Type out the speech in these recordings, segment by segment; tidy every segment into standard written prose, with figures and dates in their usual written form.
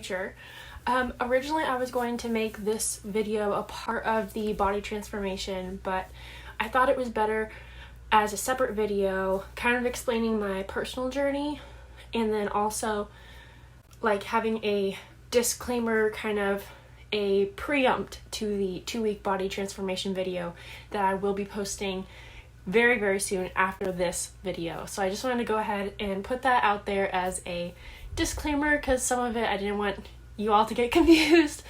future. Originally I was going to make this video a part of the body transformation, but I thought it was better as a separate video, kind of explaining my personal journey, and then also like having a disclaimer, kind of a preempt to the 2-week body transformation video that I will be posting very, very soon after this video. So I just wanted to go ahead and put that out there as a disclaimer, because some of it I didn't want you all to get confused.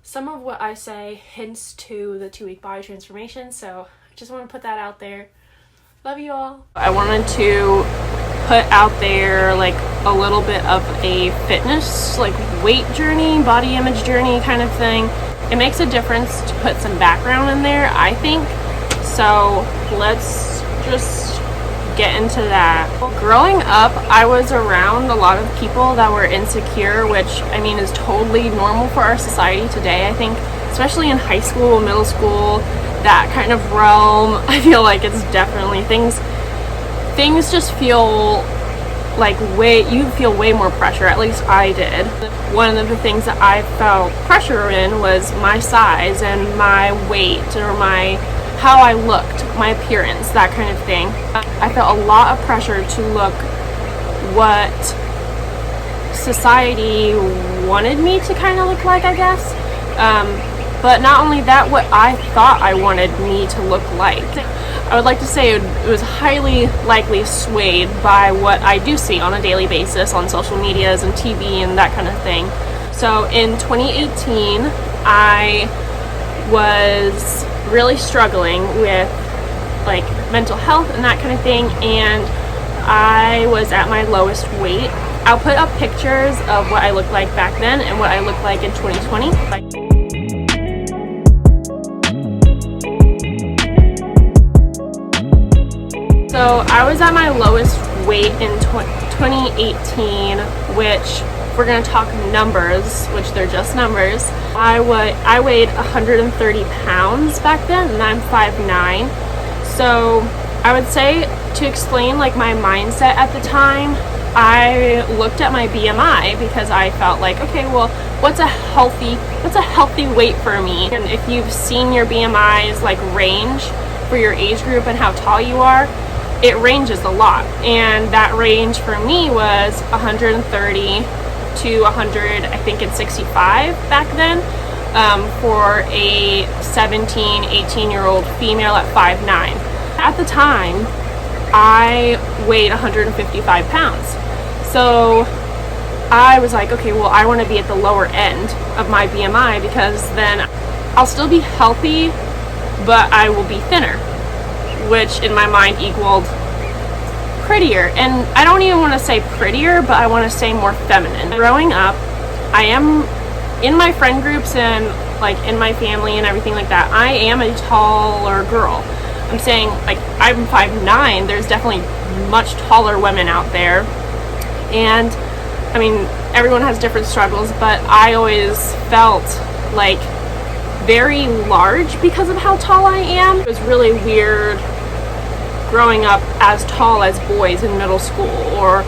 Some of what I say hints to the 2-week body transformation, so I just want to put that out there. Love you all. I wanted to put out there like a little bit of a fitness, like weight journey, body image journey kind of thing. It makes a difference to put some background in there, I think. So let's just get into that. Growing up, I was around a lot of people that were insecure, which I mean is totally normal for our society today. I think especially in high school, middle school, that kind of realm, I feel like it's definitely things just feel like you feel way more pressure. At least I did. One of the things that I felt pressure in was my size and my weight, or how I looked, my appearance, that kind of thing. I felt a lot of pressure to look what society wanted me to kind of look like, I guess. But not only that, what I thought I wanted me to look like. I would like to say it was highly likely swayed by what I do see on a daily basis on social medias and TV and that kind of thing. So in 2018, I was really struggling with like mental health and that kind of thing, and I was at my lowest weight. I'll put up pictures of what I looked like back then and what I look like in 2020. So I was at my lowest weight in 2018, which we're going to talk numbers, which they're just numbers. I weighed 130 pounds back then, and I'm 5'9". So I would say, to explain like my mindset at the time, I looked at my BMI because I felt like, okay, well, what's a healthy weight for me? And if you've seen your BMI's like range for your age group and how tall you are, it ranges a lot. And that range for me was 130 to 100, I think it's 65 back then, for a 17, 18-year-old female at 5'9". At the time, I weighed 155 pounds. So I was like, okay, well, I want to be at the lower end of my BMI, because then I'll still be healthy, but I will be thinner, which in my mind equaled prettier. And I don't even want to say prettier, but I want to say more feminine. Growing up, I am in my friend groups and like in my family and everything like that, I am a taller girl. I'm saying, like, I'm 5'9". There's definitely much taller women out there, and I mean, everyone has different struggles, but I always felt like very large because of how tall I am. It was really weird growing up as tall as boys in middle school, or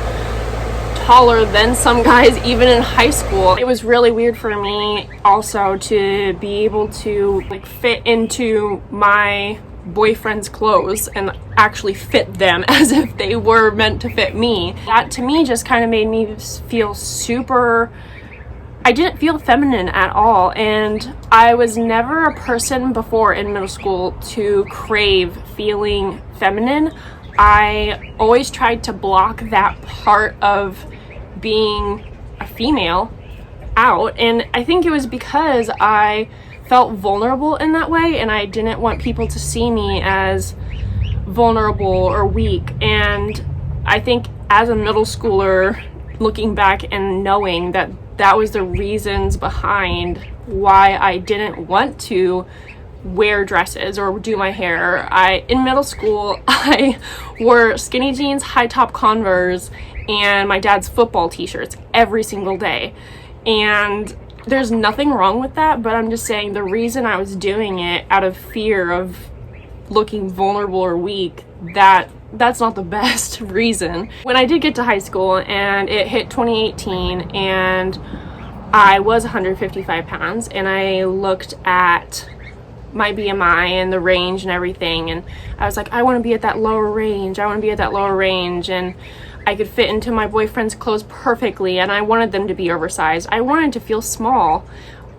taller than some guys even in high school. It was really weird for me also to be able to like fit into my boyfriend's clothes and actually fit them as if they were meant to fit me. That to me just kind of made me feel I didn't feel feminine at all, and I was never a person before in middle school to crave feeling feminine. I always tried to block that part of being a female out, and I think it was because I felt vulnerable in that way, and I didn't want people to see me as vulnerable or weak. And I think as a middle schooler, looking back and knowing that that was the reasons behind why I didn't want to wear dresses or do my hair. In middle school, I wore skinny jeans, high top Converse, and my dad's football t-shirts every single day. And there's nothing wrong with that, but I'm just saying the reason I was doing it out of fear of looking vulnerable or weak, that's not the best reason. When I did get to high school and it hit 2018 and I was 155 pounds, and I looked at my BMI and the range and everything, and I was like, I want to be at that lower range. I want to be at that lower range, and I could fit into my boyfriend's clothes perfectly, and I wanted them to be oversized. I wanted to feel small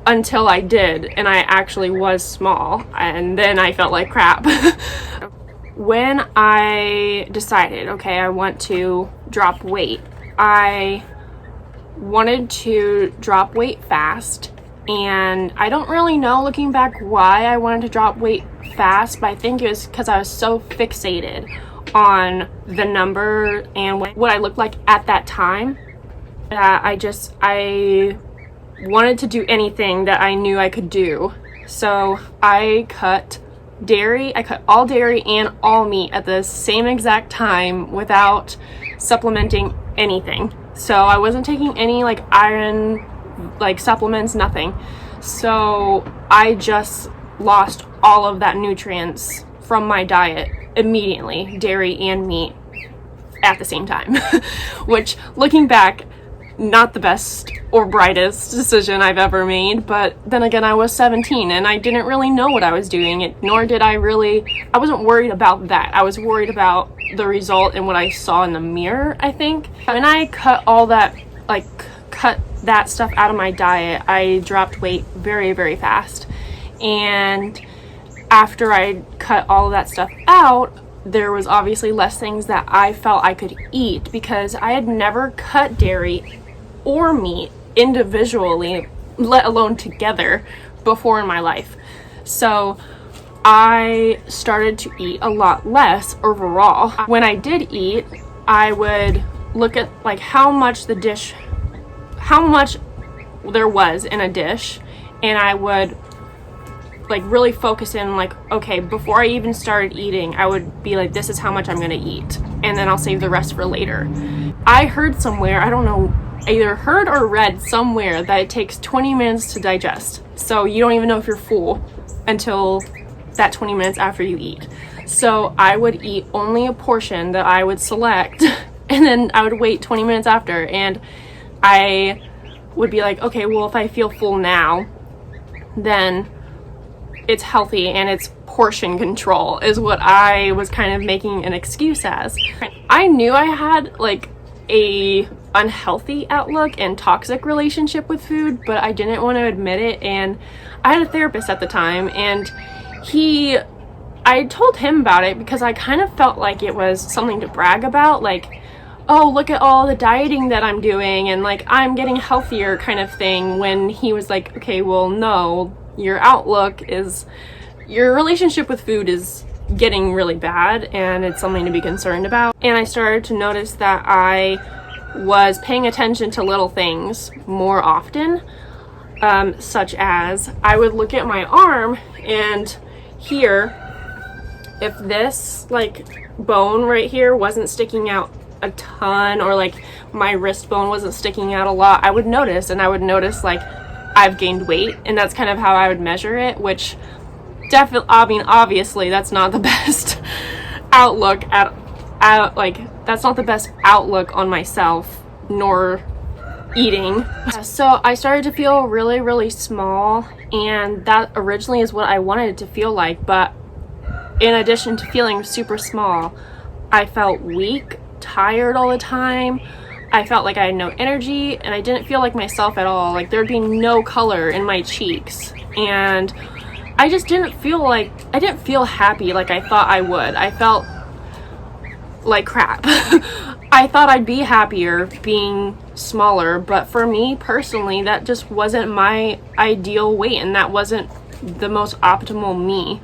until I did, and I actually was small, and then I felt like crap. When I decided, okay, I want to drop weight, I wanted to drop weight fast, and I don't really know, looking back, why I wanted to drop weight fast, but I think it was because I was so fixated on the number and what I looked like at that time. I wanted to do anything that I knew I could do. So I cut dairy. I cut all dairy and all meat at the same exact time without supplementing anything. So I wasn't taking any like iron like supplements, nothing. So I just lost all of that nutrients from my diet immediately, dairy and meat at the same time. Which, looking back, not the best or brightest decision I've ever made, but then again, I was 17 and I didn't really know what I was doing, nor did I wasn't worried about that. I was worried about the result and what I saw in the mirror, I think. When I cut all that, cut that stuff out of my diet, I dropped weight very, very fast. And after I cut all of that stuff out, there was obviously less things that I felt I could eat, because I had never cut dairy or meat individually, let alone together, before in my life. So I started to eat a lot less overall. When I did eat, I would look at like how much there was in a dish, and I would like really focus in, like, okay, before I even started eating, I would be like, this is how much I'm gonna eat, and then I'll save the rest for later. I heard somewhere, I don't know, either heard or read somewhere, that it takes 20 minutes to digest. So you don't even know if you're full until that 20 minutes after you eat. So I would eat only a portion that I would select, and then I would wait 20 minutes after, and I would be like, okay, well, if I feel full now, then it's healthy and it's portion control, is what I was kind of making an excuse as. I knew I had like a unhealthy outlook and toxic relationship with food, but I didn't want to admit it. And I had a therapist at the time, and I told him about it because I kind of felt like it was something to brag about, like, oh, look at all the dieting that I'm doing, and like I'm getting healthier kind of thing, when he was like, okay, well, no, your relationship with food is getting really bad, and it's something to be concerned about. And I started to notice that I was paying attention to little things more often, such as I would look at my arm, and here, if this like bone right here wasn't sticking out a ton, or like my wrist bone wasn't sticking out a lot, I would notice, and I would notice like I've gained weight, and that's kind of how I would measure it, which obviously that's not the best outlook that's not the best outlook on myself, nor eating. So I started to feel really, really small, and that originally is what I wanted it to feel like, but in addition to feeling super small, I felt weak, tired all the time. I felt like I had no energy, and I didn't feel like myself at all. Like there'd be no color in my cheeks, and I just didn't feel happy like I thought I would. I felt like crap. I thought I'd be happier being smaller, but for me personally, that just wasn't my ideal weight, and that wasn't the most optimal me.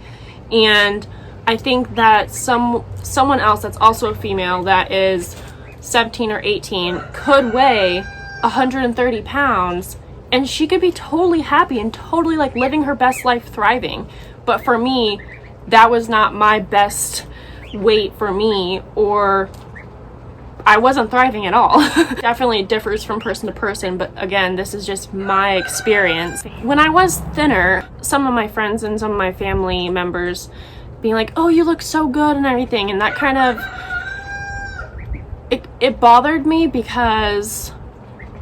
And I think that someone else that's also a female that is 17 or 18 could weigh 130 pounds, and she could be totally happy and totally like living her best life, thriving. But for me, that was not my best weight for me, or I wasn't thriving at all. Definitely differs from person to person, but again, this is just my experience. When I was thinner, some of my friends and some of my family members being like, oh, you look so good and everything, and that kind of it bothered me, because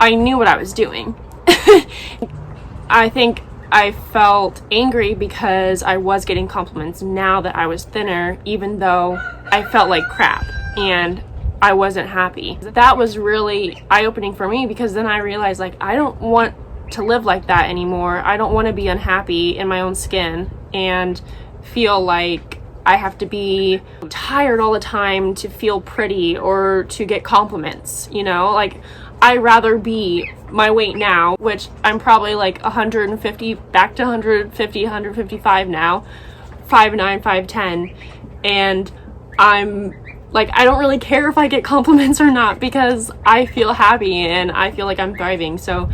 I knew what I was doing. I think I felt angry because I was getting compliments now that I was thinner, even though I felt like crap and I wasn't happy. That was really eye-opening for me, because then I realized, like, I don't want to live like that anymore. I don't want to be unhappy in my own skin and feel like I have to be tired all the time to feel pretty or to get compliments, you know? Like, I'd rather be my weight now, which I'm probably like 150, back to 150, 155 now, 5'9", 5'10", and I'm like, I don't really care if I get compliments or not, because I feel happy and I feel like I'm thriving. So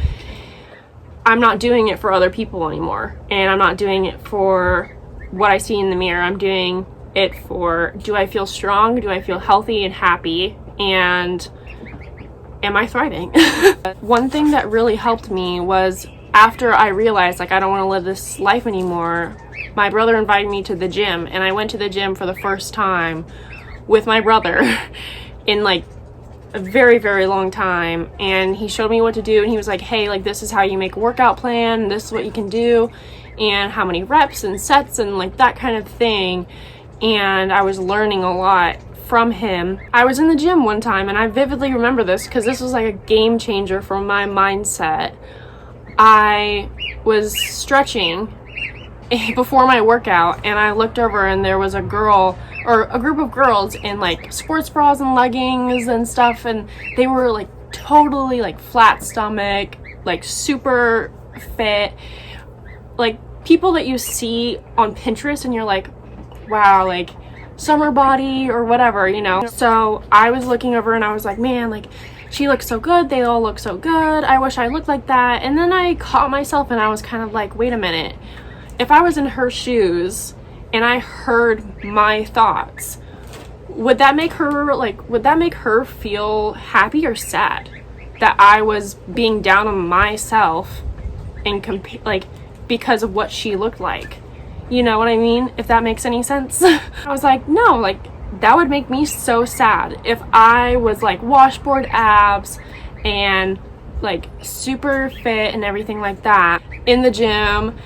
I'm not doing it for other people anymore, and I'm not doing it for what I see in the mirror. I'm doing it for, do I feel strong? Do I feel healthy and happy? And am I thriving? One thing that really helped me was, after I realized, like, I don't want to live this life anymore, my brother invited me to the gym, and I went to the gym for the first time with my brother in like a very, very long time, and he showed me what to do, and he was like, hey, like, this is how you make a workout plan, this is what you can do, and how many reps and sets and like that kind of thing. And I was learning a lot from him. I was in the gym one time, and I vividly remember this because this was like a game changer for my mindset. I was stretching before my workout, and I looked over, and there was a girl, or a group of girls, in like sports bras and leggings and stuff, and they were like totally like flat stomach, like super fit, like people that you see on Pinterest and you're like, wow, like summer body or whatever, you know? So I was looking over and I was like, man, like, she looks so good, they all look so good, I wish I looked like that. And then I caught myself and I was kind of like, wait a minute, if I was in her shoes and I heard my thoughts, would that make her feel happy or sad that I was being down on myself and because of what she looked like? You know what I mean? If that makes any sense. I was like, no, like, that would make me so sad if I was like washboard abs and like super fit and everything like that in the gym,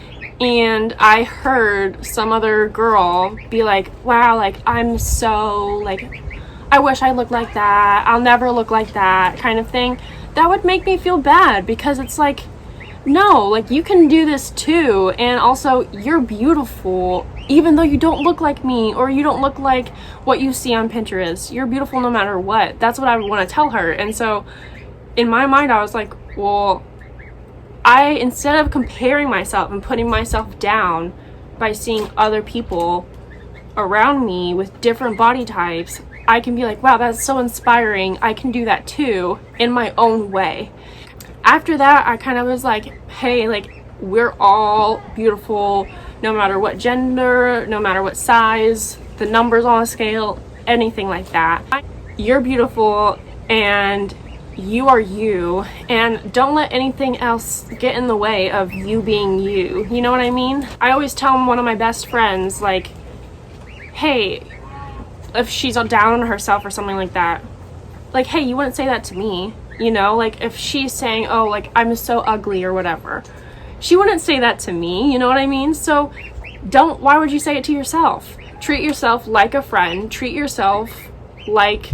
and I heard some other girl be like, wow, like, I'm so, like, I wish I looked like that, I'll never look like that kind of thing. That would make me feel bad, because it's like, no, like, you can do this too, and also you're beautiful even though you don't look like me or you don't look like what you see on Pinterest. You're beautiful no matter what. That's what I would want to tell her. And so in my mind I was like, well, instead of comparing myself and putting myself down by seeing other people around me with different body types, I can be like, wow, that's so inspiring, I can do that too in my own way. After that, I kind of was like, hey, like, we're all beautiful, no matter what gender, no matter what size, the numbers on a scale, anything like that. You're beautiful, and you are you, and don't let anything else get in the way of you being you. You know what I mean? I always tell one of my best friends, like, hey, if she's down on herself or something like that, like, hey, you wouldn't say that to me. You know, like, if she's saying, oh, like, I'm so ugly or whatever, she wouldn't say that to me, you know what I mean? So why would you say it to yourself? Treat yourself like a friend. Treat yourself like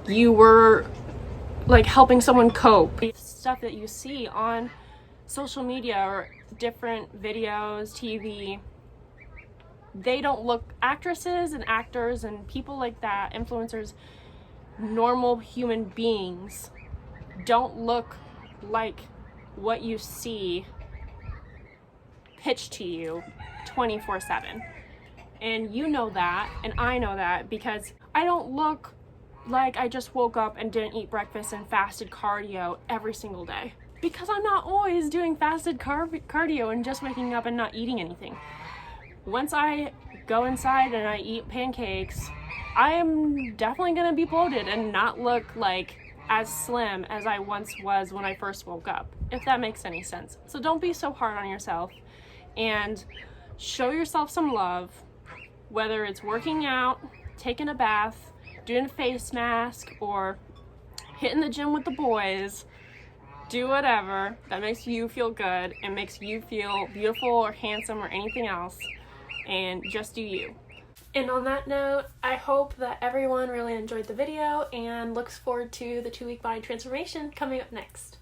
you were, like, helping someone cope. Stuff that you see on social media or different videos, TV, they don't look, actresses and actors and people like that, influencers, normal human beings, don't look like what you see pitched to you 24/7. And you know that, and I know that, because I don't look like I just woke up and didn't eat breakfast and fasted cardio every single day, because I'm not always doing fasted cardio and just waking up and not eating anything. Once I go inside and I eat pancakes, I am definitely gonna be bloated and not look like as slim as I once was when I first woke up, if that makes any sense. So don't be so hard on yourself, and show yourself some love, whether it's working out, taking a bath, doing a face mask, or hitting the gym with the boys. Do whatever that makes you feel good and makes you feel beautiful or handsome or anything else, and just do you. And on that note, I hope that everyone really enjoyed the video and looks forward to the 2-week body transformation coming up next.